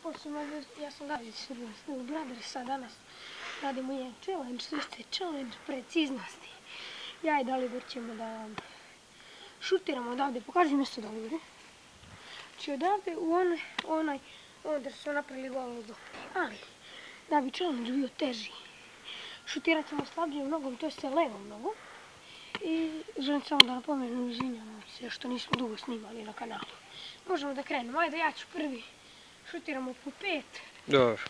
Ja sam David Serbian Skill Brothers, a danas radimo jedan challenge, to jeste challenge preciznosti. Ja i Dalibor ćemo da šutiramo odavde, pokaži mjesto Dalibor. Znači odavde u onaj, onda su napravili gol od dole. Ali, da bi challenge bio teži, šutirat ćemo slabijom nogom, to jeste levom nogom. I želim samo da napomenem, izvinjavam se što nismo dugo snimali na kanalu. Možemo da krenemo, ajde ja ću prvi. Šutiramo po 5. Dobro.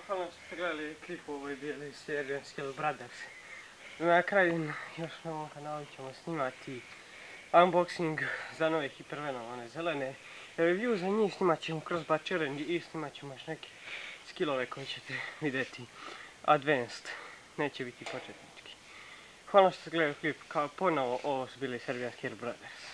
Hvala što ste gledali klip u ovoj bijeli Serbian Skill Brothers. Na kraju još na ovom kanalu ćemo snimati unboxing za nove Hypervenom, one zelene. Review za njih snimat ćemo Crossbar Challenge i snimat ćemo još neke skillove koje ćete vidjeti advanced. Neće biti početnički. Hvala što ste gledali klip, kao ponovo ovo su bili Serbian Skill Brothers.